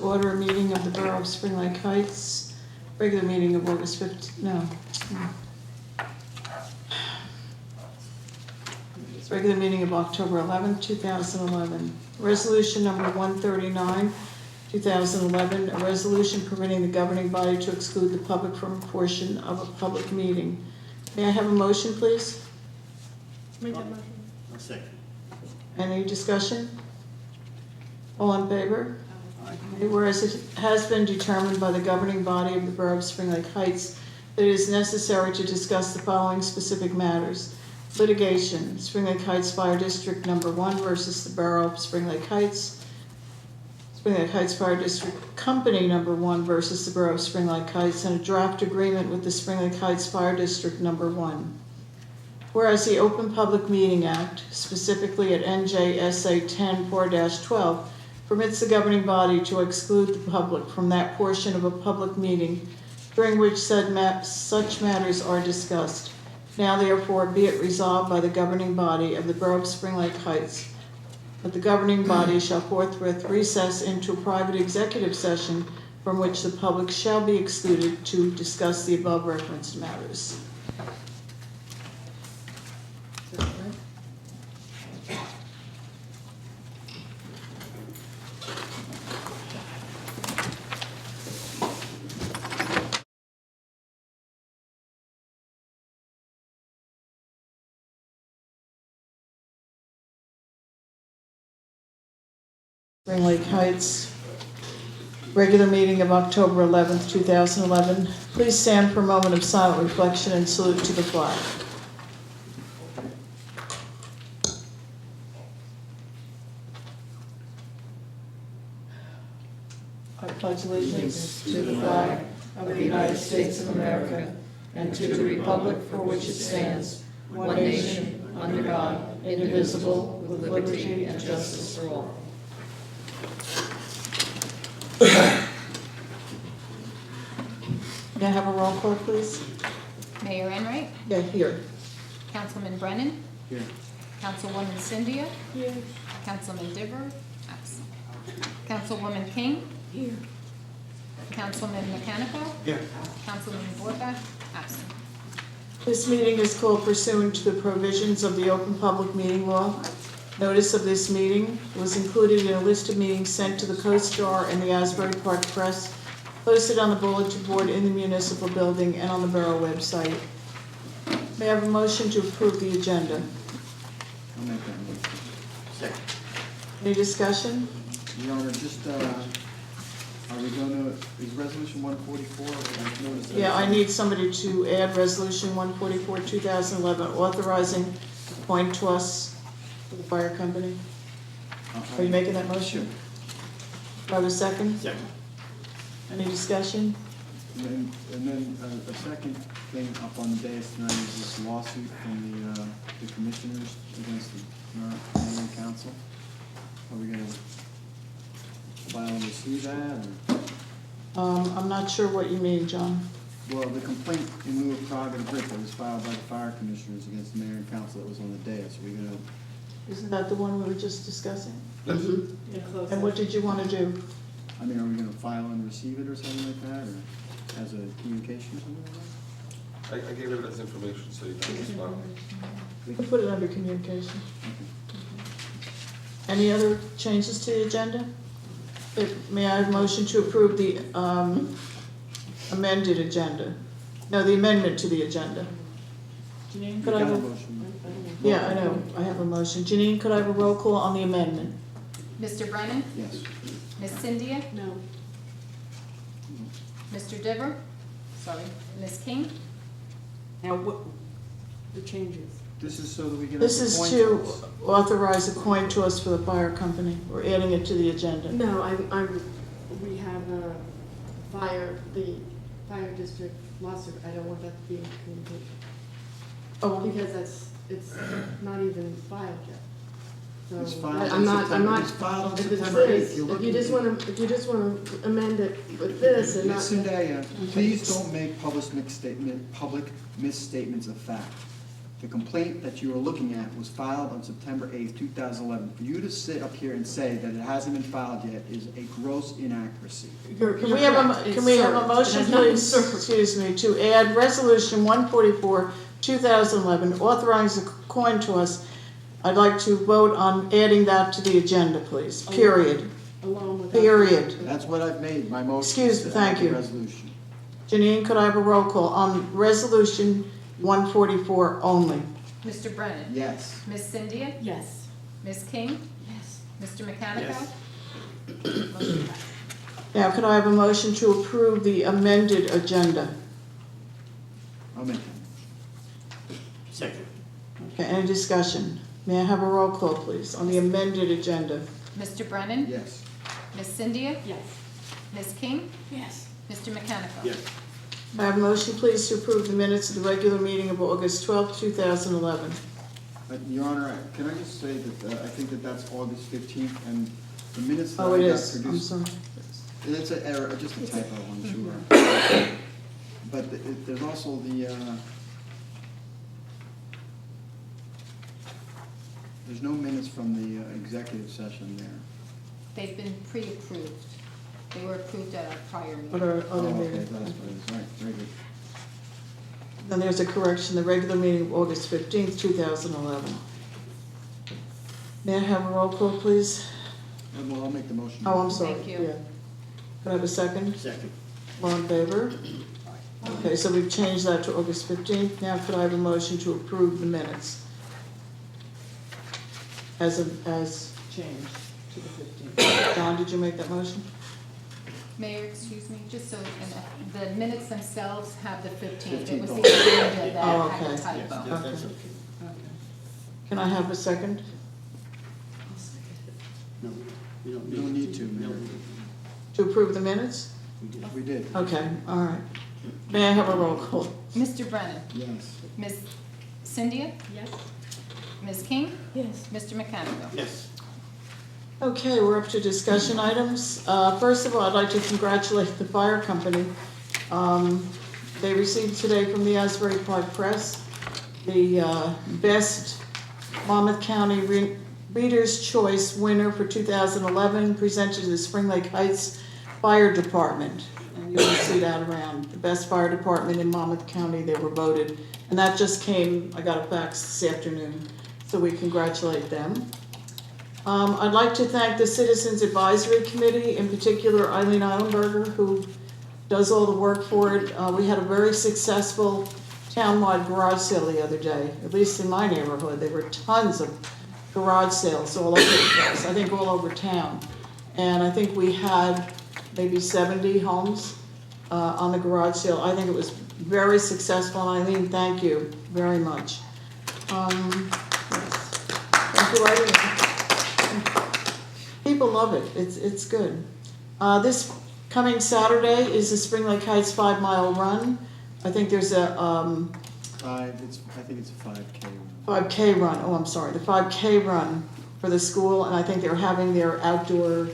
Order a meeting of the Borough of Spring Lake Heights, regular meeting of August 15th, no. It's regular meeting of October 11th, 2011. Resolution number 139, 2011, a resolution permitting the governing body to exclude the public from a portion of a public meeting. May I have a motion, please? Make that motion. A second. Any discussion? All in favor? Whereas it has been determined by the governing body of the Borough of Spring Lake Heights that it is necessary to discuss the following specific matters. Litigation, Spring Lake Heights Fire District Number 1 versus the Borough of Spring Lake Heights. Spring Lake Heights Fire District Company Number 1 versus the Borough of Spring Lake Heights, and a draft agreement with the Spring Lake Heights Fire District Number 1. Whereas the Open Public Meeting Act, specifically at NJSA 10-4-12, permits the governing body to exclude the public from that portion of a public meeting during which such matters are discussed. Now therefore be it resolved by the governing body of the Borough of Spring Lake Heights that the governing body shall forthwith recess into a private executive session from which the public shall be excluded to discuss the above referenced matters. Is that right? Spring Lake Heights, regular meeting of October 11th, 2011. Please stand for a moment of silent reflection and salute to the flag. I pledge allegiance to the flag of the United States of America and to the republic for which it stands, one nation, under God, indivisible, with liberty and justice for all. May I have a roll call, please? Mayor Enright, Yeah, here. Councilman Brennan, Here. Councilwoman Cynthia, Here. Councilman Diver, absent. Councilwoman King, Here. Councilman Mechanical, Here. Councilman Borba, absent. This meeting is called pursuant to the provisions of the Open Public Meeting Law. Notice of this meeting was included in a list of meetings sent to the Co-Star and the Asbury Park Press, posted on the bulletin board in the municipal building and on the borough website. May I have a motion to approve the agenda? I'll make that motion. Second. Any discussion? Your Honor, just, are we going to, is resolution 144? I've noticed that- Yeah, I need somebody to add resolution 144, 2011, authorizing appoint to us for the fire company. Are you making that motion? Do I have a second? Second. Any discussion? And then a second thing up on the dais tonight is this lawsuit from the commissioners against the Mayor and Council. Are we going to file and receive that, or? I'm not sure what you mean, John. Well, the complaint in lieu of prerogative writ that was filed by the fire commissioners against the Mayor and Council that was on the dais, are we going to? Isn't that the one we were just discussing? Yeah, close. And what did you want to do? I mean, are we going to file and receive it or something like that, or as a communication or something like that? I gave it as information, so you can respond. We can put it under communication. Any other changes to the agenda? May I have a motion to approve the amended agenda? No, the amendment to the agenda. Janine, could I You got have a a... motion? Yeah, I know, I have a motion. Janine, could I have a roll call on the amendment? Mr. Brennan, Yes. Ms. Cynthia, No. Mr. Diver, sorry, Ms. King, Now, what, the changes? This is so that we can. This is to authorize a coin to us for the fire company. We're adding it to the agenda. No, we have the fire district lawsuit. I don't want that to be in communication. Oh, Because it's not even filed yet. So It's filed I'm in not, September. It's filed on if it's September 8th. this, You're if you just looking- wanna, amend it with this and not. Zendaya, please don't make public misstatements of fact. the complaint that you are looking at was filed on September 8th, 2011. For you to sit up here and say that it hasn't been filed yet is a gross inaccuracy. Can we have can we have a motion, please, excuse me, to add Resolution 144, 2011, authorizing the coin toss? I'd like to vote on adding that to the agenda, please, period. Along with. Period. That's what I've made, my motion. Excuse me, to thank add the you. resolution. Janine, could I have a roll call on Resolution 144 only? Mr. Brennan. Yes. Ms. Cynthia. Yes. Ms. King. Yes. Mr. Mechanical. Yes. Motion passes. Now, could I have a motion to approve the amended agenda? I'll make that motion. Second. Okay, any discussion? May I have a roll call, please, on the amended agenda? Mr. Brennan. Yes. Ms. Cynthia. Yes. Ms. King. Yes. Mr. Mechanical. Yes. May I have a motion, please, to approve the minutes of the regular meeting of August 12, 2011? Your Honor, can I just say that I think that that's August 15th, and the minutes that Oh, I it got is, I'm produced. sorry. It's an error, just a typo, I'm sure. But there's also there's no minutes from the executive session there. They've been pre-approved. They were approved at a prior What meeting. are Oh, other okay, meetings? that's what it is, all right, very good. Then there's a correction, the regular meeting of August 15th, 2011. May I have a roll call, please? Well, I'll make the motion. Oh, I'm sorry. Thank you. Yeah. Could I have a second? Second. All in favor? Okay, so we've changed that to August 15th. Now could I have a motion to approve the minutes? As changed to the 15th. Don, did you make that motion? Mayor, excuse me, just so, and the minutes themselves have the 15th. It was the 15th. agenda that Oh, had a okay. Yes, typo. that's okay. Can I have a second? No, you don't You don't need to, No, Mayor. To approve the minutes? we did. We did, Okay, all right. May I have a roll call? Mr. Brennan. yes. Ms. Cynthia. Yes. Ms. King. Yes. Mr. Mechanical. Yes. Okay, we're up to discussion items. First of all, I'd like to congratulate the fire company. They received today from the Asbury Park Press the best Monmouth County Reader's Choice winner for 2011, presented to the Spring Lake Heights Fire Department. And you will see that around. The best fire department in Monmouth County, they were voted. And that just came, I got a fax this afternoon, so we congratulate them. I'd like to thank the Citizens Advisory Committee, in particular Eileen Eilenberger, who does all the work for it. We had a very successful townwide garage sale the other day, at least in my neighborhood. There were tons of garage sales all over the place, I think all over town. And I think we had maybe 70 homes on the garage sale. I think it was very successful, and Eileen, thank you very much. Yes. Thank you, Eileen. People love it. It's good. This coming Saturday is the Spring Lake Heights 5-mile run. I think there's a I think it's a 5K. 5K run. Oh, I'm sorry, the 5K run for the school, and I think they're having their outdoor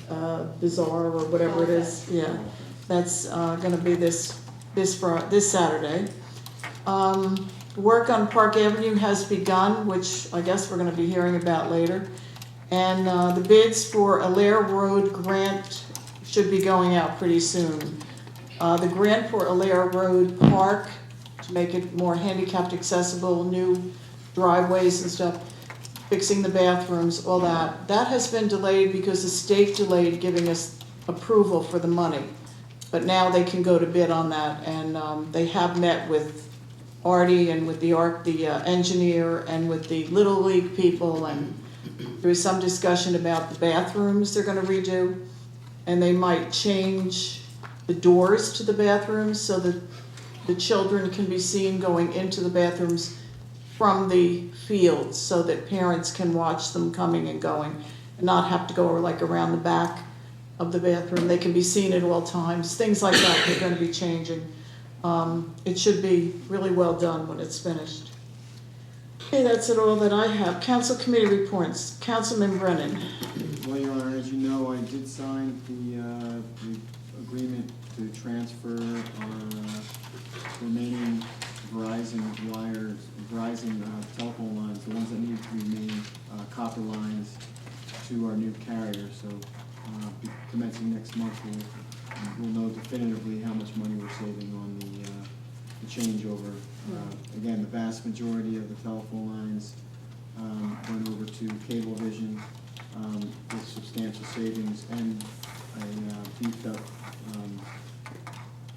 bazaar or whatever it is. Yeah, that's going to be this Saturday. Work on Park Avenue has begun, which I guess we're going to be hearing about later. And the bids for Allaire Road grant should be going out pretty soon. The grant for Allaire Road Park, to make it more handicapped accessible, new driveways and stuff, fixing the bathrooms, all that, that has been delayed because the state delayed giving us approval for the money. But now they can go to bid on that, and they have met with Artie and with the engineer and with the Little League people, and there was some discussion about the bathrooms they're gonna redo, and they might change the doors to the bathrooms so that the children can be seen going into the bathrooms from the fields, so that parents can watch them coming and going and not have to go like around the back of the bathroom. They can be seen at all times. Things like that they're going to be changing. It should be really well done when it's finished. Okay, that's it all that I have. Council committee reports. Councilman Brennan. Well, Your Honor, as you know, I did sign the agreement to transfer our remaining Verizon commencing next month, we'll know definitively how much money we're saving on the changeover. Again, the vast majority of the telephone lines went over to Cablevision with substantial savings and a beefed up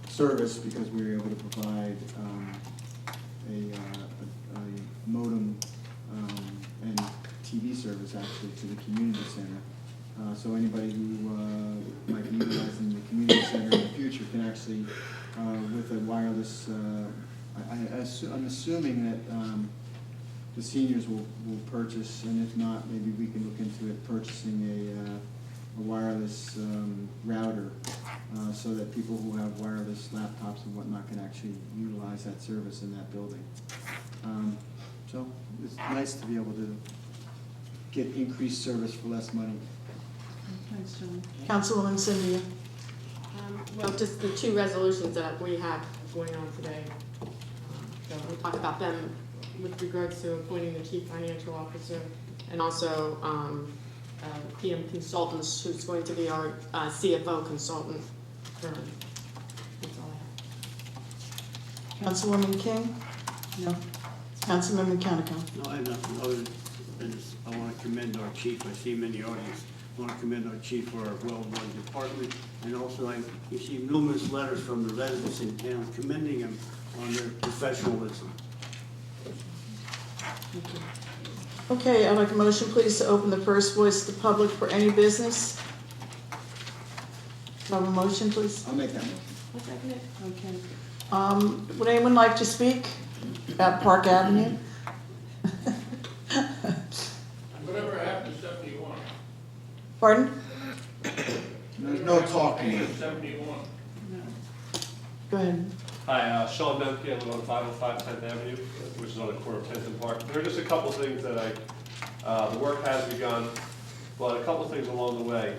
service because we were able to provide a modem and TV service actually to the community center. So anybody who might be utilizing the community center in the future can actually, with a wireless, I'm assuming that the seniors will purchase, and if not, maybe we can look into it, purchasing a wireless router so that people who have wireless laptops and whatnot can actually utilize that service in that building. So it's nice to be able to get increased service for less money. Thanks, John. Councilwoman Cynthia. Well, just the two resolutions that we have going on today. So we'll talk about them with regards to appointing the chief financial officer and also PM consultants, who's going to be our CFO consultant. That's all I have. Councilwoman King? No. Councilman Mechanical? No, I have nothing other than just, I want to commend our chief. I see him in the audience. I want to commend our chief for our well-run department. And also, I received numerous letters from the residents in town commending him on their professionalism. Okay, I'd like a motion, please, to open the first voice to the public for any business. Do I have a motion, please? I'll make that motion. I'll second it. Okay. Would anyone like to speak about Park Avenue? Whatever happened to 71? Pardon? There's no talking. 71. Go ahead. Hi, Sean Benke, I live on 505 10th Avenue, which is on the corner of 10th and Park. There are just a couple things that the work has begun, but a couple things along the way.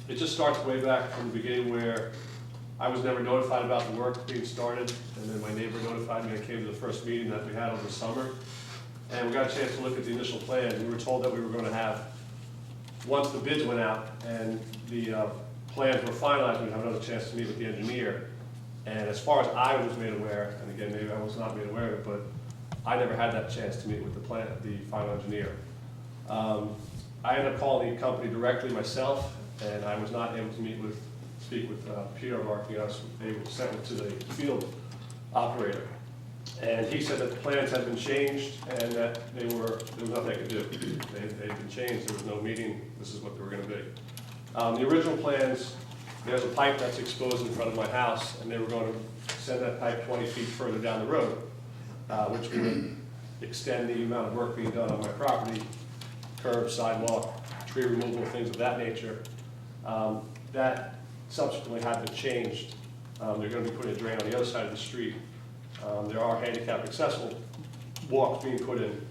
It just starts way back from the beginning where I was never notified about the work being started, and then my neighbor notified me. I came to the first meeting that we had over the summer, and we got a chance to look at the initial plan. We were told that we were going to have, once the bids went out and the plans were finalized, we'd have another chance to meet with the engineer. And as far as I was made aware, and again, maybe I was not made aware of it, but I never had that chance to meet with the final engineer. I ended up calling the company directly myself, and I was not able to speak with Peter Markey. I was able to send it to the field operator. And he said that the plans had been changed and that there was nothing they could do. They'd been changed, there was no meeting, this is what they were gonna be. The original plans, there's a pipe that's exposed in front of my house, and they were going to send that pipe 20 feet further down the road, which would extend the amount of work being done on my property, curb, sidewalk, tree removal, things of that nature. That subsequently had been changed. They're going to be putting a drain on the other side of the street. There are handicap accessible walks being put in.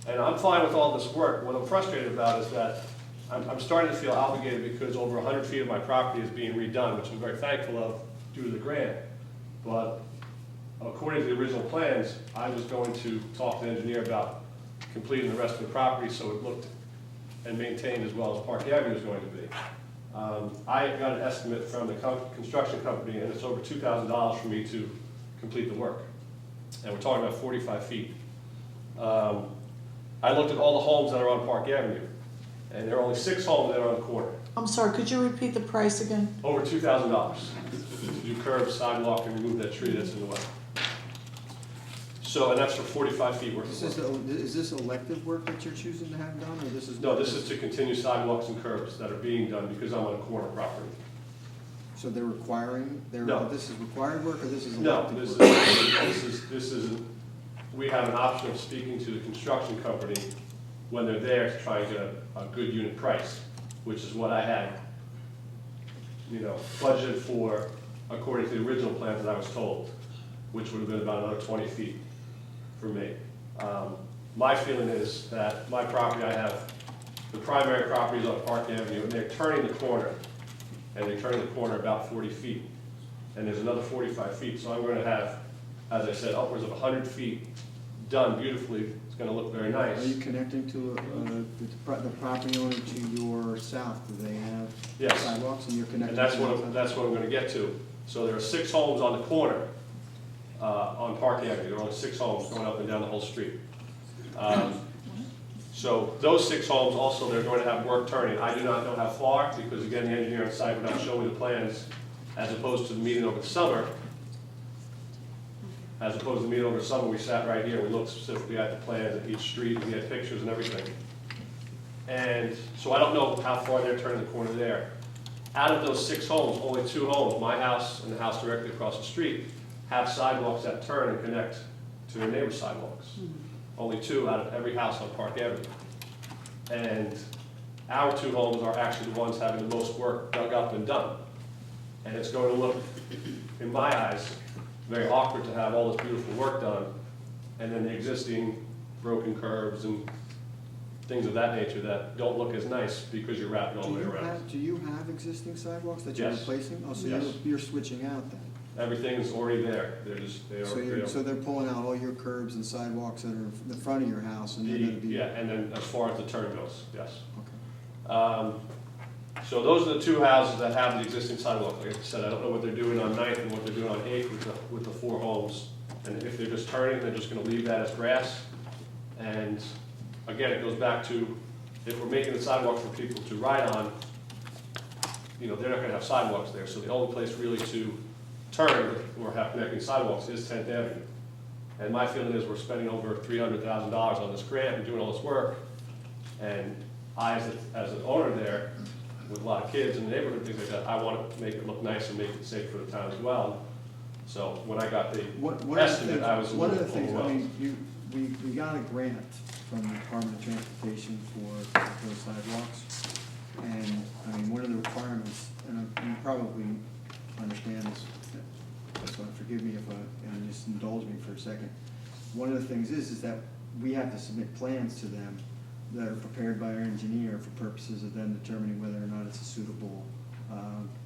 And I'm fine with all this work. What I'm frustrated about is that I'm starting to feel obligated because over 100 feet of my property is being redone, which I'm very thankful of due to the grant. But according to the original plans, I was going to talk to the engineer about completing the rest of the property so it looked and maintained as well as Park Avenue is going to be. I got an estimate from the construction company, and it's over $2,000 for me to complete the work. And we're talking about 45 feet. I looked at all the homes that are on Park Avenue, and there are only 6 homes that are on the corner. I'm sorry, could you repeat the price again? Over $2,000 to do curb, sidewalk, and remove that tree that's in the way. So, and that's for 45 feet worth of work. Is this elective work that you're choosing to have done, or this is? No, this is to continue sidewalks and curbs that are being done because I'm on a corner property. So they're requiring, No. this is required work, or this is No, elective this work? is, we have an option of speaking to the construction company when they're there to try and get a good unit price, which is what I had, budgeted for according to the original plans that I was told, which would have been about another 20 feet for me. My feeling is that my property, I have, the primary property is on Park Avenue, and they're turning the corner, and they're turning the corner about 40 feet, and there's another 45 feet, so I'm going to have, as I said, upwards of 100 feet done beautifully, it's gonna look very nice. Are you connecting to the property owner to your south? Do they have Yes. sidewalks and you're connected? And that's to what, them? that's what I'm gonna get to. So there are 6 homes on the corner, on Park Avenue, there are only 6 homes going up and down the whole street. So those 6 homes also, they're going to have work turning. I do not know how far, because again, the engineer on site would not show me the plans, as opposed to the meeting over the summer. As opposed to the meeting over the summer, we sat right here, we looked specifically at the plans at each street, and we had pictures and everything. And so I don't know how far they're turning the corner there. Out of those 6 homes, only 2 homes, my house and the house directly across the street, have sidewalks that turn and connect to their neighbor's sidewalks. Only 2 out of every house on Park Avenue. And our 2 homes are actually the ones having the most work dug up and done. And it's going to look, in my eyes, very awkward to have all this beautiful work done, and then the existing broken curves and things of that nature that don't look as nice because you're wrapping all the way around. Do you have existing sidewalks that you're Yes. replacing? Oh, so Yes. you're switching out then? Everything's already there, they're just, they are. So they're pulling out all your curbs and sidewalks that are in the front of your house and they're gonna be? Yeah, and then as far as the turn goes, yes. Okay. So those are the 2 houses that have the existing sidewalk. Like I said, I don't know what they're doing on 9th and what they're doing on 8th with the 4 homes. And if they're just turning, they're just gonna leave that as grass. And again, it goes back to, if we're making the sidewalk for people to ride on, you know, they're not gonna have sidewalks there. So the only place really to turn or have connecting sidewalks is 10th Avenue. And my feeling is we're spending over $300,000 on this grant and doing all this work. And I, as an owner there, with a lot of kids in the neighborhood, and things like that, I want to make it look nice and make it safe for the town as well. So when I got the estimate, I was a One of little the things, I overwhelmed. mean, we got a grant from the Department of Transportation for those sidewalks. And, I mean, one of the requirements, and you probably understand this, so forgive me if and just indulge me for a second. One of the things is that we have to submit plans to them that are prepared by our engineer for purposes of them determining whether or not it's a suitable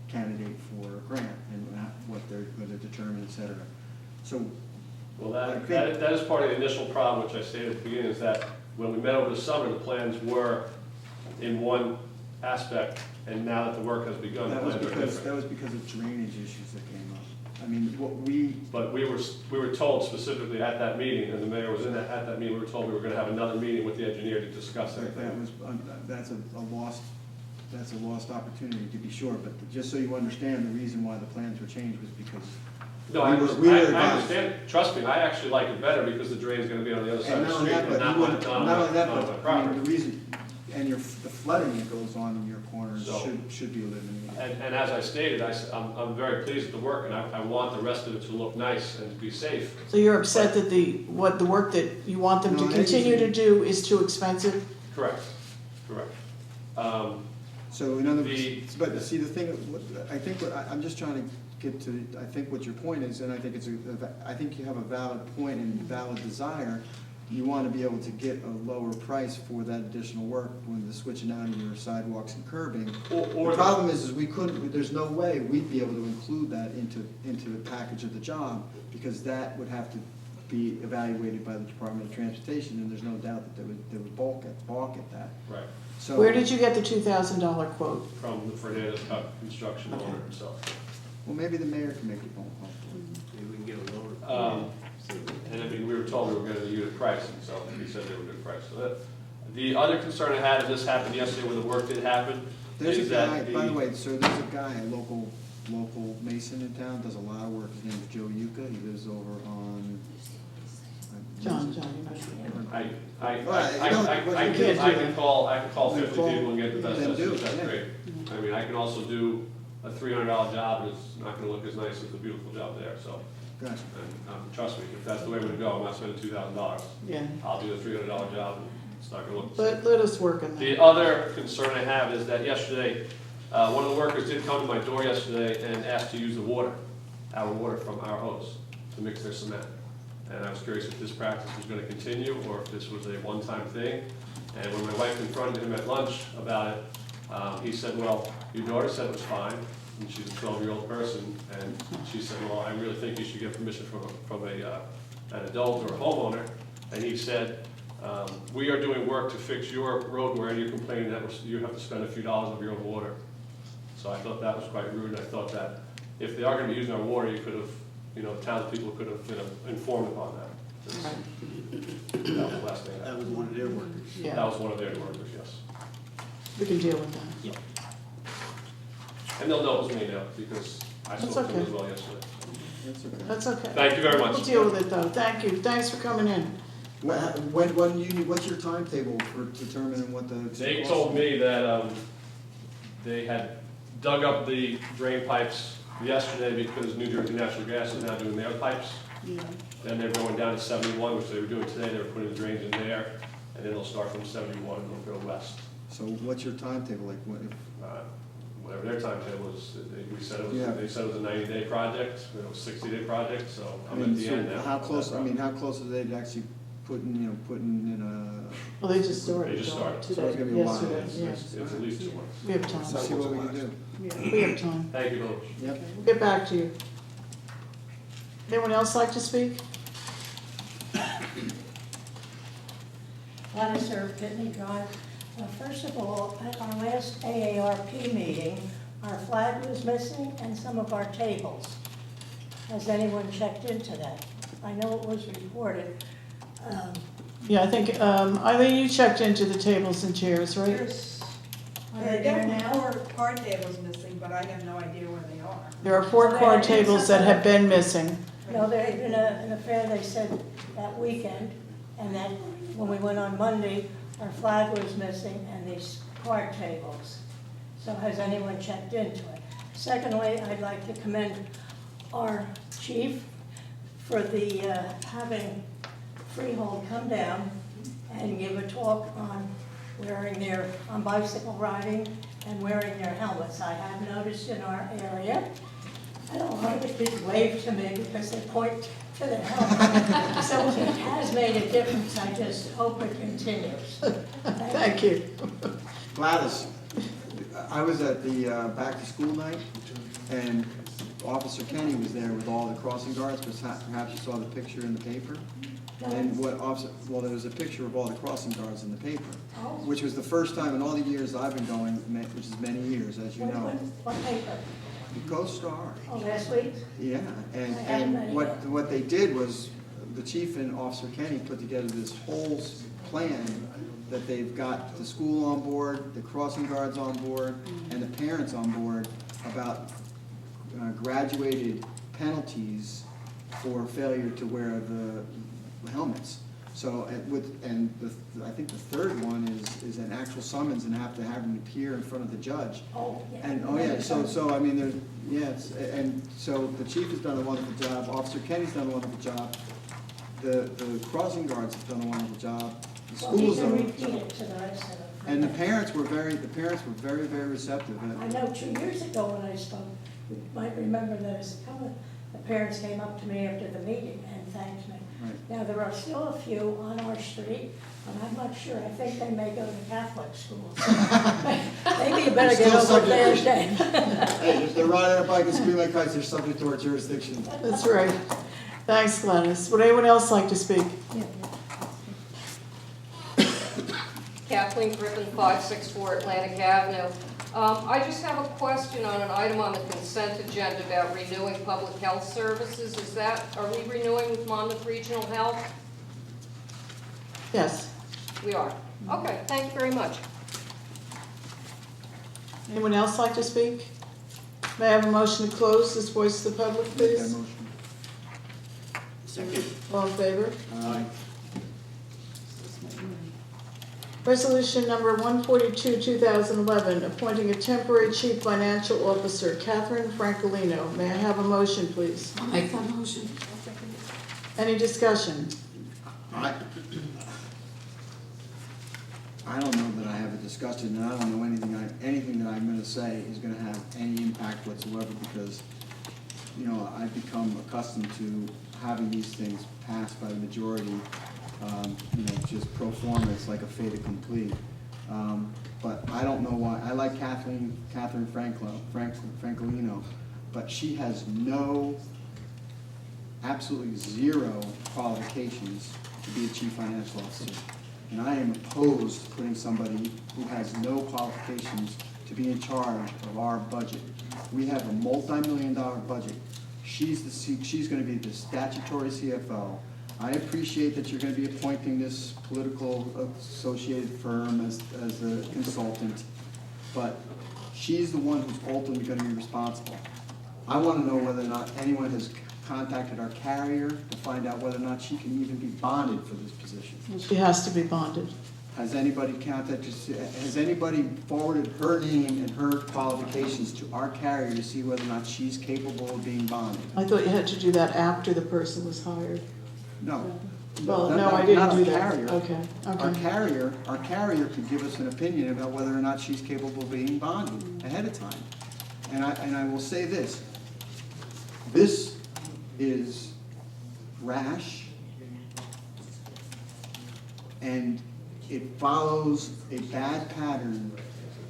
candidate for a grant and what they're going to determine, et cetera. So, Well, I that think- is part of the initial problem, which I stated at the beginning, is that when we met over the summer, the plans were in one aspect, and now that the work has begun, the that was plans are because different. of drainage issues that came up. I mean, what we, But we were told specifically at that meeting, and the mayor was at that meeting, we were told we were gonna have another meeting with the engineer to discuss that everything. was, that's a lost opportunity to be sure, but just so you understand, the reason why the plans were changed was because. No, I we were understand, I advised. understand, trust me, I actually like it better because the drain's gonna be on the other side And of the not only street that, and but not you on wouldn't, not not only on that, my but, I mean, property. the reason, and the flooding that goes on in your corners So- should be eliminated. And as I stated, I'm very pleased with the work, and I want the rest of it to look nice and to be safe. So you're upset that the work that you want them to No, continue to do is too expensive? Correct, correct. So in other The- words, but see, the thing, I think, I'm just trying to get to, I think what your point is, and I think I think you have a valid point and valid desire. You want to be able to get a lower price for that additional work when they're switching out of your sidewalks and curbing. Or The problem is we couldn't, there's no way we'd be able to include that into the package of the job, because that would have to be evaluated by the Department of Transportation, and there's no doubt that they would balk at that. Right, So. Where did you get the $2,000 quote? from the Fernandez Cup construction owner himself. Well, maybe the mayor can make a phone call. Maybe we can get a lower. And I mean, we were told we were getting a unit price, and so he said they were good price. So the other concern I had, and this happened yesterday when the work did happen, There's a is guy, that by the way, sir, there's a guy, a local mason in town, does a lot of work. His name is Joe Yuka. He lives over on. John, you know. I can call 50 people and get the best Then do estimate, it, that's yeah. great. I mean, I can also do a $300 job, and it's not gonna look as nice as the beautiful job there, so. Gotcha. And, trust me, if that's the way we're gonna go, I'm not spending $2,000. Yeah, I'll do the $300 job, and it's not gonna look the same. but let us work on that. The other concern I have is that yesterday, one of the workers did come to my door yesterday and asked to use the water, our water from our hose, to mix their cement. And I was curious if this practice was gonna continue, or if this was a one-time thing. And when my wife confronted him at lunch about it, he said, well, your daughter said it was fine, and she's a 12-year-old person, and she said, well, I really think you should get permission from an adult or a homeowner. And he said, we are doing work to fix your road where you're complaining that you have to spend a few dollars of your own water. So I thought that was quite rude, and I thought that if they are gonna be using our water, you could have, townspeople could have, informed upon that. That was the last thing. That was one of their workers. Yeah, That was one of their workers, yes. we can deal with that. And they'll know it was me now, because I That's spoke to them okay. as well yesterday. That's okay. That's okay. Thank you very much. We'll deal with it though. Thank you. Thanks for coming in. What's your timetable for determining what the? They told me that they had dug up the drain pipes yesterday because New Jersey Natural Gas is now doing their pipes. Yeah. Then they're going down to 71, which they were doing today. They were putting the drains in there, and then they'll start from 71 and they'll go west. So what's your timetable, like, what, Whatever their timetable is, we said it was, Yeah. they said it was a 90-day project, it was a 60-day project, so I I'm at mean, the so end now. how close, I mean, how close are they to actually putting in Well, they just started. They just started. So it's Today, gonna be a while. yesterday, It's yeah. it's at least 2 months. We have a, time. see what we can do. Yeah, we have time. Thank you, Bill. Yep. We'll get back to you. Anyone else like to speak? Ladder Pitney Drive. First of all, at our last AARP meeting, our flag was missing and some of our tables. Has anyone checked into that? I know it was reported. Yeah, I think, Eileen, you checked into the tables and chairs, right? There's, Are there they are there definitely now? 4 card tables missing, but I have no idea where they are. There are 4 card tables that have been missing. No, there had been an affair, they said, that weekend, and then when we went on Monday, our flag was missing and these card tables. So has anyone checked into it? Secondly, I'd like to commend our chief for the, having Freehold come down and give a talk on on bicycle riding and wearing their helmets. I have noticed in our area, I don't like it, people wave to me because they point to their helmet. So it has made a difference, I just hope it continues. Thank you. Gladys, I was at the back-to-school night, and Officer Kenny was there with all the crossing guards, perhaps you saw the picture in the paper. And well, there was a picture of all the crossing guards in the paper, Oh. which was the first time in all the years I've been going, which is many years, as you know. What paper? The Coast Star. Oh, last week? Yeah, and what they did was, the chief and Officer Kenny put together this whole plan that they've got the school on board, the crossing guards on board, and the parents on board about graduated penalties for failure to wear the helmets. So, I think the third one is an actual summons and have them appear in front of the judge. Oh, yeah. And, oh yeah, so I mean, there's, and so the chief has done a wonderful job, Officer Kenny's done a wonderful job, the crossing guards have done a wonderful job, the Well, you schools can have, repeat it to the rest of them. and the parents were very, very receptive. I know 2 years ago when I spoke, you might remember that as a couple, the parents came up to me after the meeting and thanked me. Right. Now, there are still a few on our street, and I'm not sure, I think they may go to Catholic schools. Maybe you better get Still over their subject. shame. Hey, if they're riding their bike and screaming like kites, they're subject to our jurisdiction. That's right. Thanks, Gladys. Would anyone else like to speak? Kathleen Griffin, 564 Atlantic Avenue. I just have a question on an item on the consent agenda about renewing public health services. Are we renewing with Monmouth Regional Health? Yes. We are. Okay, thank you very much. Anyone else like to speak? May I have a motion to close this voice of the public, Make that please? motion. Second. All in favor? Aye. Resolution number 142, 2011, appointing a temporary chief financial officer, Catherine Francolino. May I have a motion, please? I'll make that motion. Any discussion? I don't know that I have a discussion, and I don't know anything that I'm gonna say is gonna have any impact whatsoever, because, I've become accustomed to having these things passed by the majority, just pro forma, it's like a fait accompli. But I don't know why, I like Catherine Francolino, but she has absolutely zero qualifications to be a chief financial officer. And I am opposed to putting somebody who has no qualifications to be in charge of our budget. We have a multi-million-dollar budget. She's gonna be the statutory CFO. I appreciate that you're gonna be appointing this political associated firm as a consultant, but she's the one who's ultimately gonna be responsible. I wanna know whether or not anyone has contacted our carrier to find out whether or not she can even be bonded for this position. She has to be bonded. Has anybody has anybody forwarded her name and her qualifications to our carrier to see whether or not she's capable of being bonded? I thought you had to do that after the person was hired. No. Well, Not- no, I not didn't our do that. carrier. Okay, okay. Our carrier could give us an opinion about whether or not she's capable of being bonded ahead of time. And I will say this is rash, and it follows a bad pattern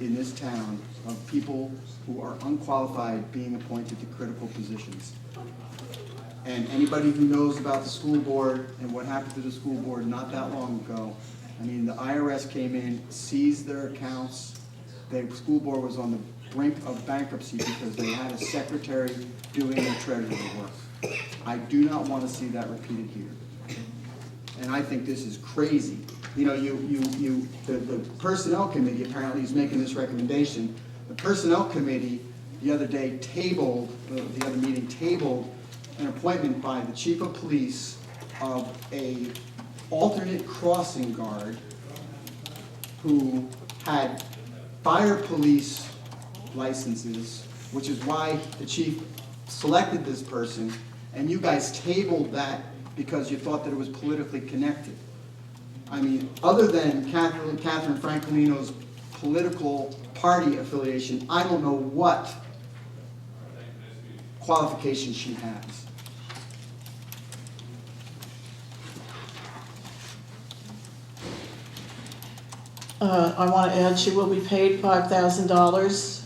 in this town of people who are unqualified being appointed to critical positions. And anybody who knows about the school board and what happened to the school board not that long ago, I mean, the IRS came in, seized their accounts. The school board was on the brink of bankruptcy because they had a secretary doing their treasury work. I do not want to see that repeated here. And I think this is crazy. You know, the personnel committee apparently is making this recommendation. The personnel committee the other day tabled an appointment by the chief of police of a alternate crossing guard who had fire police licenses, which is why the chief selected this person, and you guys tabled that because you thought that it was politically connected. I mean, other than Catherine Francolino's political party affiliation, I don't know what qualifications she has. I want to add, she will be paid $5,000.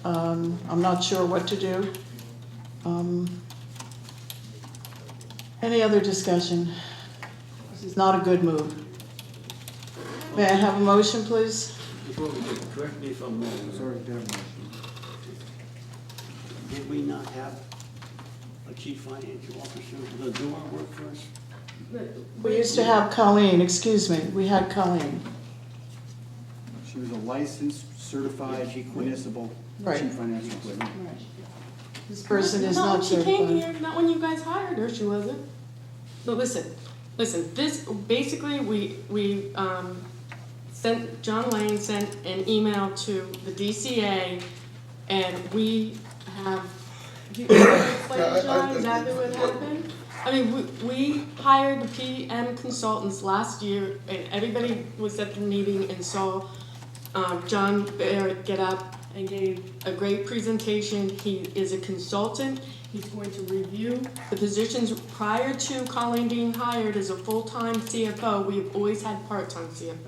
I'm not sure what to do. Any other discussion? This is not a good move. May I have a motion, please? Before we do, correct me if I'm wrong, Sorry, Devin. did we not have a chief financial officer who do our work for us? We used to have Colleen, excuse me, we had Colleen. She was a licensed, certified municipal Right. chief financial officer. This person is Not not when she came certified. here, not when you guys hired her, she wasn't. But listen, this, basically, we John Lane sent an email to the DCA, and we have, do you explain, John, exactly what happened? I mean, we hired the PM consultants last year, and everybody was at the meeting and saw John Barrett get up and gave a great presentation. He is a consultant. He's going to review the positions prior to Colleen being hired as a full-time CFO. We have always had part-time CFOs.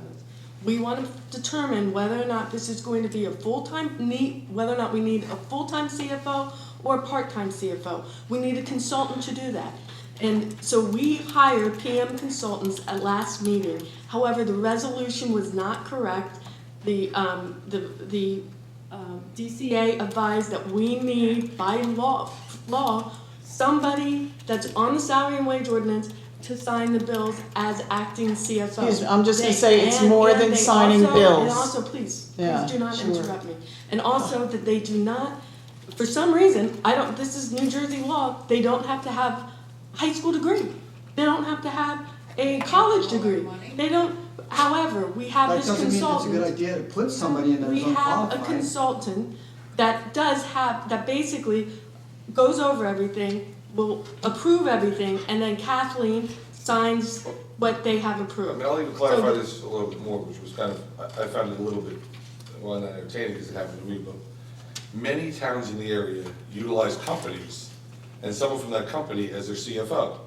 We want to determine whether or not this is going to be a whether or not we need a full-time CFO or a part-time CFO. We need a consultant to do that. And so we hired PM consultants at last meeting. However, the resolution was not correct. The DCA advised that we need, by law, somebody that's on the salary and wage ordinance to sign the bills as acting CFO. Excuse me, I'm just gonna say it's more than signing bills. And also, please Yeah, do not sure. interrupt me. And also that they do not, for some reason, this is New Jersey law, they don't have to have high school degree. They don't have to have a college degree. They don't, however, we have That this doesn't mean it's a consultant. good idea to put somebody in there who's We have a unqualified. consultant that basically goes over everything, will approve everything, and then Kathleen signs what they have I approved. mean, I'll even clarify this a little bit more, which was kind of, I found it a little bit, well, not entertaining because it happened to me, but many towns in the area utilize companies and someone from that company as their CFO.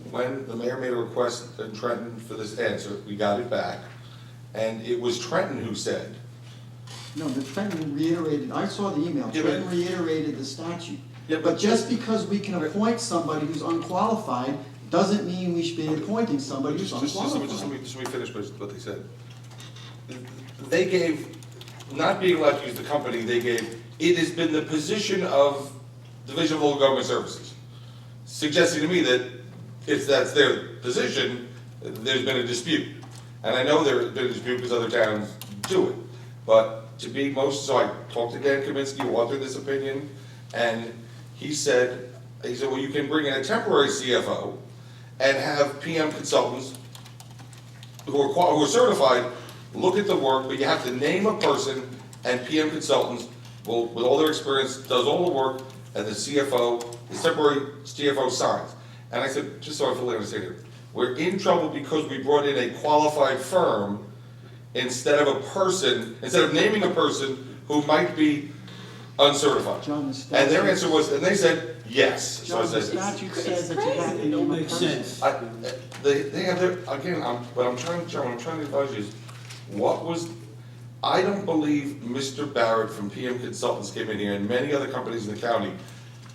When the mayor made a request in Trenton for this answer, we got it back, and it was Trenton who said, No, but Trenton reiterated, I saw the email, Yeah, Trenton but- reiterated the statute. Yeah, But just because we can appoint somebody who's unqualified doesn't mean we should be appointing somebody who's Just let unqualified. me finish what they said. They gave, not being allowed to use the company, they gave, it has been the position of Division of Local Government Services, suggesting to me that if that's their position, there's been a dispute. And I know there's been a dispute because other towns do it. But to be so I talked to Dan Kaminsky, who authored this opinion, and he said, well, you can bring in a temporary CFO and have PM consultants who are certified, look at the work, but you have to name a person, and PM consultants will, with all their experience, does all the work, and the temporary CFO signs. And I said, just so I fully understand it, we're in trouble because we brought in a qualified firm instead of naming a person who might be uncertified. John, the And statute. their answer was, and they said, yes. So I John, the said, statute says that you have to name a Makes person. sense. they have their, again, what I'm trying to advise you is, I don't believe Mr. Barrett from PM Consultants came in here, and many other companies in the county,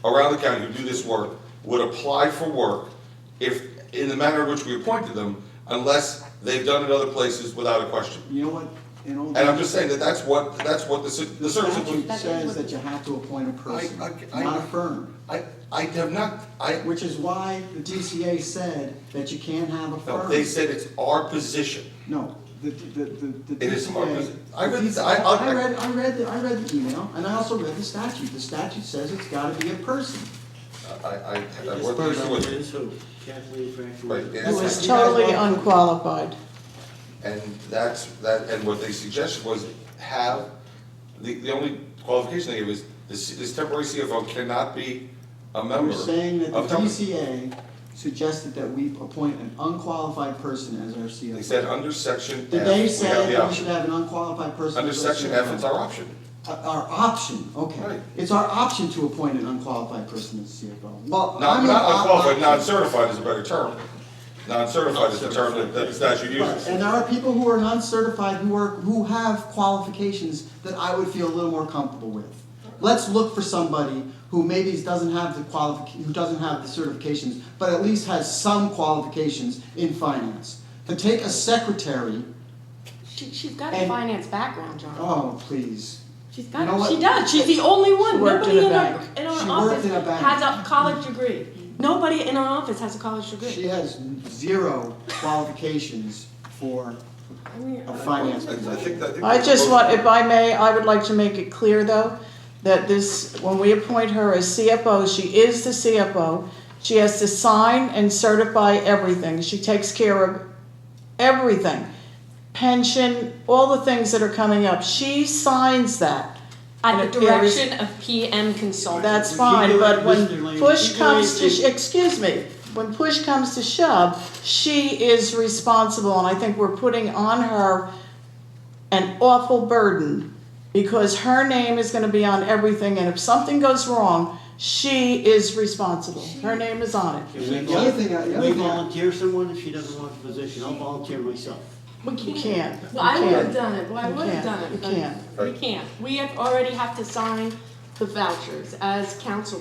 around the county who do this work, would apply for work if, in the manner in which we appointed them, unless they've done it other places without a question. You know what? And I'm just saying that's what the The service. statute says that you have to appoint a person, I- not a firm. I have not, Which is why the DCA said that you can't have a no, firm. they said it's our position. No, the DCA. It is our position. I read the this- DCA I read the email, and I also read the statute. The statute says it's gotta be a person. I This worked person with it. is who? Kathleen Fraction. Right, Who yeah. was totally unqualified. And and what they suggested was have, the only qualification they gave is, this temporary CFO cannot be a member You're saying that of the company. DCA suggested that we appoint an unqualified person as our CFO. They said under section F, Did we they have say the that we option. should have an unqualified person? Under as our section F, CFO? it's our option. Our option, okay. Right. It's our option to appoint an unqualified person as CFO. Well, Not I'm unqualified, non-certified is a better term. Non-certified is the term that the statute Right, uses. and there are people who are non-certified who have qualifications that I would feel a little more comfortable with. Let's look for somebody who maybe doesn't have the certifications, but at least has some qualifications in finance. To take a secretary, She's got a And- finance background, John. oh, please. She's You got know it. what? She does. She's the only one. She worked Nobody in a in bank. our She office worked in a bank. has a college degree. Nobody in our office has a college degree. She has zero qualifications for I mean, a finance I position. think I just want, if I may, I would like to make it clear, though, that when we appoint her as CFO, she is the CFO. She has to sign and certify everything. She takes care of everything. Pension, all the things that are coming up. She signs that. At And the it appears- direction of PM consultants. That's She fine, do it, but when Mr. Lane, push she do comes to, anything- excuse me, when push comes to shove, she is responsible, and I think we're putting on her an awful burden, because her name is gonna be on everything, and if something goes wrong, she is responsible. Her name is on it. Can we The other thing I- can we volunteer someone if she doesn't want the position? I'll volunteer myself. You can't. Well, I You would have can't. done it. Well, I You would have can't. done it. You but can't. We can't. We already have to sign the vouchers as council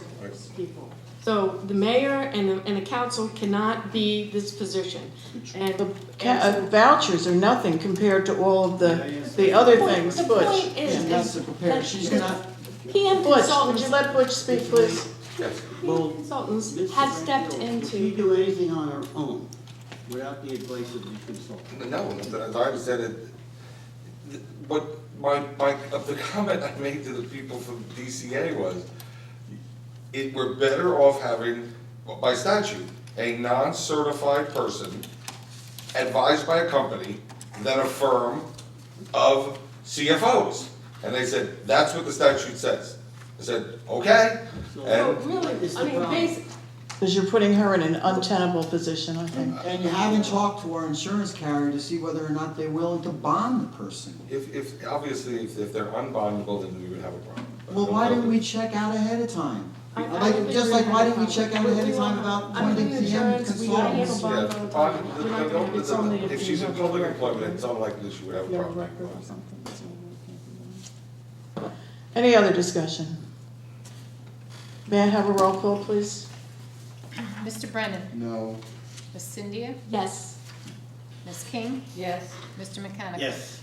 people. So the mayor and the council cannot be this position. And Vouchers are nothing compared to all of the other things, The Butch. point is, She has to prepare, she's gonna, PM Butch, would consultants, you let Butch speak, please? Yes. PM consultants have stepped Can she into. do anything on her own without the advice of the consultant? No, as I understand it, what the comment I made to the people from DCA was, we're better off having, by statute, a non-certified person advised by a company than a firm of CFOs. And they said, that's what the statute says. I said, okay, So and really, It's I the mean, problem. basic, Because you're putting her in an untenable position, I think. and you haven't talked to our insurance carrier to see whether or not they're willing to bond the person. obviously, if they're unbondable, then we would have a problem. Well, why didn't we check out ahead of time? I don't Like, think just we like, have why a didn't we problem. check out ahead of time about I'm appointing doing PM insurance, we gotta handle consultants? bond all the time. Yeah, We're not gonna- it's only if she's in public employment, it's unlikely that she would have a problem. Any other discussion? May I have a roll call, please? Mr. Brennan, No. Ms. Cynthia? Yes. Ms. King? Yes. Mr. Mechanic? Yes.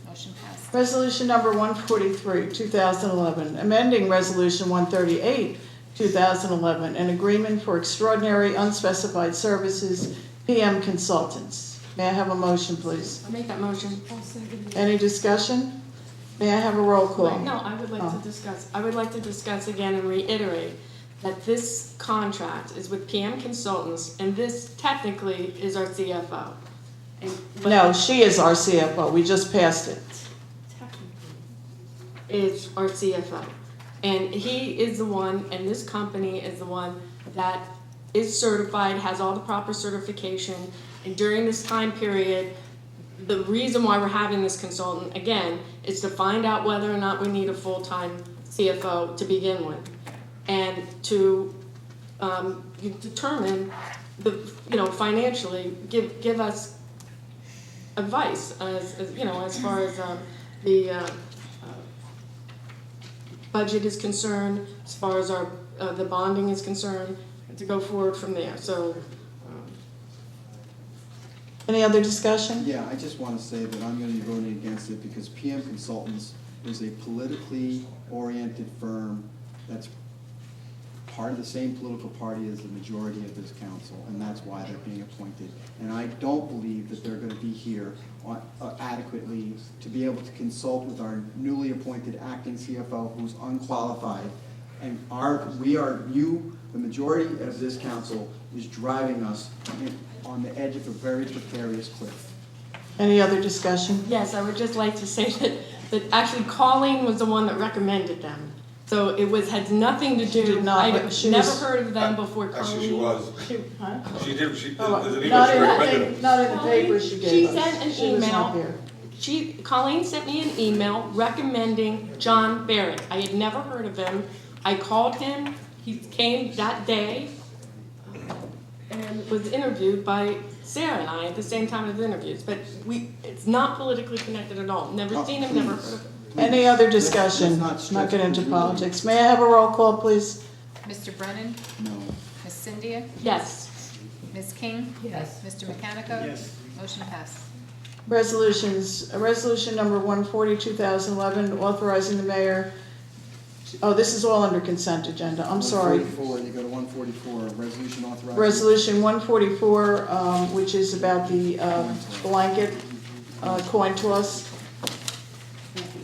Motion passed. Resolution number 143, 2011, amending Resolution 138, 2011, an agreement for extraordinary unspecified services, PM Consultants. May I have a motion, please? I'll make that motion. Any discussion? May I have a roll call? No, I would like to discuss again and reiterate that this contract is with PM Consultants, and this technically is our CFO. No, she is our CFO. We just passed it. Is our CFO. And he is the one, and this company is the one that is certified, has all the proper certification. And during this time period, the reason why we're having this consultant, again, is to find out whether or not we need a full-time CFO to begin with. And to determine financially, give us advice as far as the budget is concerned, as far as our the bonding is concerned, to go forward from there. So, Any other discussion? Yeah, I just want to say that I'm going to be voting against it because PM Consultants is a politically oriented firm that's part of the same political party as the majority of this council, and that's why they're being appointed. And I don't believe that they're going to be here adequately to be able to consult with our newly appointed acting CFO, who's unqualified. And the majority of this council is driving us on the edge of a very precarious cliff. Any other discussion? yes, I would just like to say that actually Colleen was the one that recommended them. So it had nothing to do. She did not, I'd she never was- heard of them before Colleen. Actually, she was. Huh? She did, there's an Oh, email not she in recommended. the, not in the paper she gave She us. sent an She was not email. here. Colleen sent me an email recommending John Barrett. I had never heard of him. I called him. He came that day and was interviewed by Sarah and I at the same time as the interviews. But it's not politically connected at all. Never seen him, never heard of him. Any other discussion? Let's Not get into stretch it. politics. May I have a roll call, please? Mr. Brennan? No. Ms. Cynthia? Yes. Ms.King? Yes. Mr. Mechanico? Yes. Motion passed. Resolution number 140, 2011, authorizing the mayor, oh, this is all under consent agenda, I'm sorry. 144, you go to 144, resolution authorizing. Resolution 144, which is about the blanket coin toss.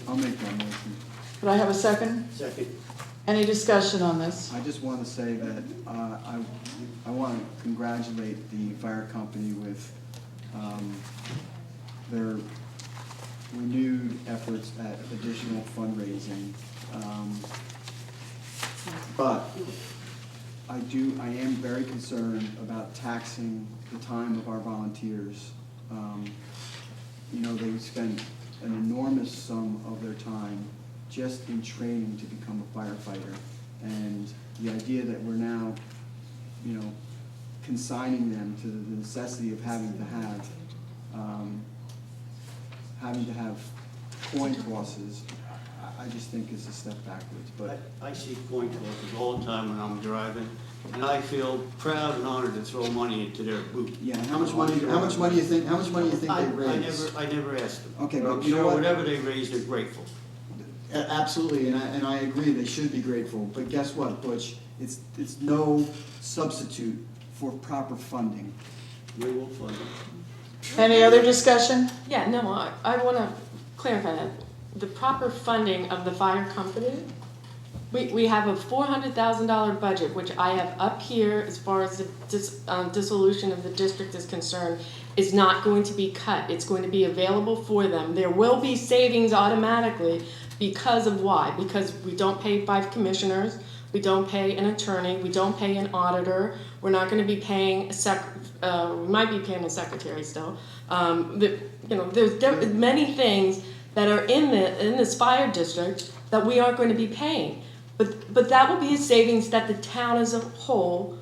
I'll make that motion. Could I have a second? Second. Any discussion on this? I just want to say that I want to congratulate the fire company with their renewed efforts at additional fundraising. But I am very concerned about taxing the time of our volunteers. They spend an enormous sum of their time just in training to become a firefighter. And the idea that we're now, consigning them to the necessity of having to have coin tosses, I just think is a step backwards. But I see coin tosses all the time when I'm driving, and I feel proud and honored to throw money into their boot. yeah, how much money do you think they raise? I never asked them. Okay, But but I'm you know sure what? whatever they raise, they're grateful. Absolutely, and I agree, they should be grateful, but guess what, Butch? It's no substitute for proper funding. We will fund it. Any other discussion? Yeah, no, I want to clarify that. The proper funding of the fire company, we have a $400,000 budget, which I have up here as far as the dissolution of the district is concerned, is not going to be cut. It's going to be available for them. There will be savings automatically because of why? Because we don't pay 5 commissioners, we don't pay an attorney, we don't pay an auditor, we're not going to be paying we might be paying a secretary still. There's many things that are in this fire district that we aren't going to be paying. But that will be a savings that the town as a whole,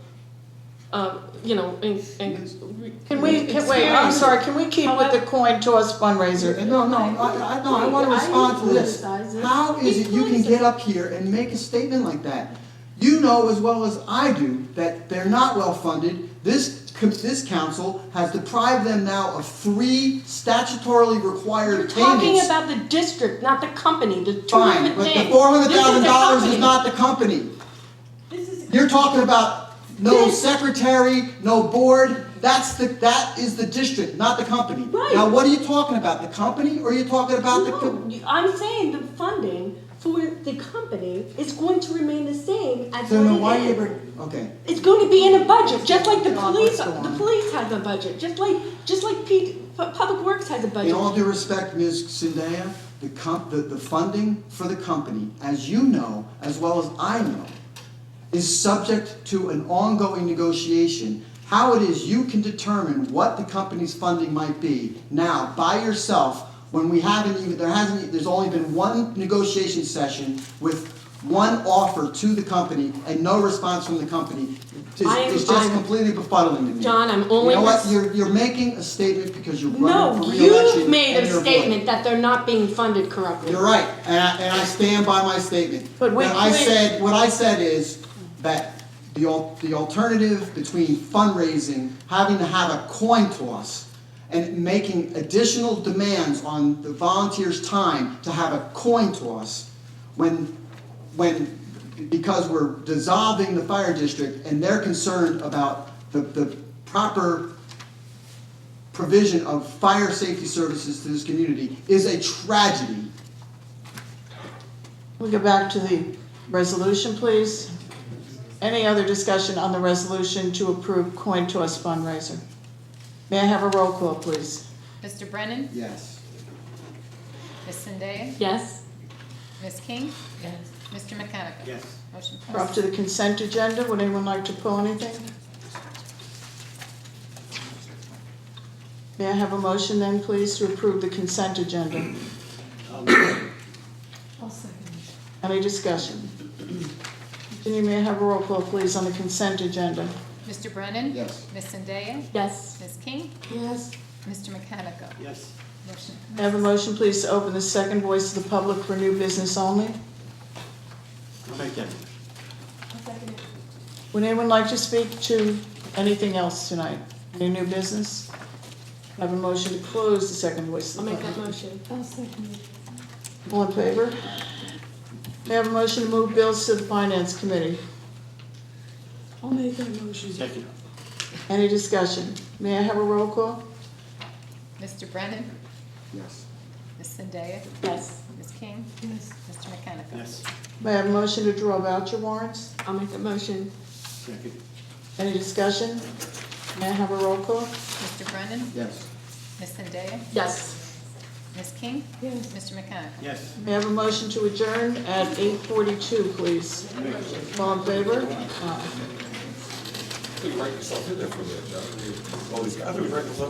Can we keep with the coin toss fundraiser? No, I want to respond to this. How is it you can get up here and make a statement like that? You know as well as I do that they're not well funded. This this council has deprived them now of 3 statutorily required You're payments. talking about the district, not the company, the two Fine, different but the things. $400,000 This is not the company. This is You're talking about no This- secretary, no board, that is the district, not the company. Right. Now, what are you talking about, the company, or are you talking about the? No, I'm saying the funding for the company is going to remain the same as So then why what are it you, is. okay. It's going to be in a budget, just like the Go on, police, let's go on. the police has a budget, just like Public Works has a In budget. all due respect, Ms. Zendaya, the funding for the company, as you know, as well as I know, is subject to an ongoing negotiation. How it is you can determine what the company's funding might be now by yourself when we haven't even, there's only been one negotiation session with one offer to the company and no response from the company. It's just completely befuddling to me. John, I'm only. You know what, you're making a statement because you're running No, for re-election. you've made and a you're statement that they're not being funded correctly. You're right, and I stand by my statement. But wait, What I wait. said is that the alternative between fundraising, having to have a coin toss, and making additional demands on the volunteers' time to have a coin toss, because we're dissolving the fire district and they're concerned about the proper provision of fire safety services to this community, is a tragedy. We'll get back to the resolution, please. Any other discussion on the resolution to approve coin toss fundraiser? May I have a roll call, please? Mr. Brennan? Yes. Ms. Zendaya? Yes? Ms. King? Yes. Mr. Mechanica? Yes. Motion We're up passes. to the consent agenda. Would anyone like to pull anything? May I have a motion then, please, to approve the consent agenda? I'll second. Any discussion? Ginny, may I have a roll call, please, on the consent agenda? Mr. Brennan? Yes. Ms. Zendaya? Yes? Ms. King? Yes. Mr. Mechanica? Yes. Motion May I have a motion, please, to open the second voice of the public for new business only? I'll make that. Would anyone like to speak to anything else tonight? Any new business? I have a motion to close the second voice I'll of the make that public. motion. I'll second. All in favor? May I have a motion to move bills to the finance committee? I'll make that motion. Second. Any discussion? May I have a roll call? Mr. Brennan? Yes. Ms. Zendaya? Yes. Ms. King? Yes. Mr. Mechanica? Yes. May I have a motion to draw voucher warrants? I'll make that motion. Second. Any discussion? May I have a roll call? Mr. Brennan? Yes. Ms. Zendaya? Yes. Ms. King? Yes. Mr. Mechanica? Yes. May I have a motion to adjourn at 8:42, please? All in favor? Aye. You write yourself in there for a minute, John. All these guys, you write yourself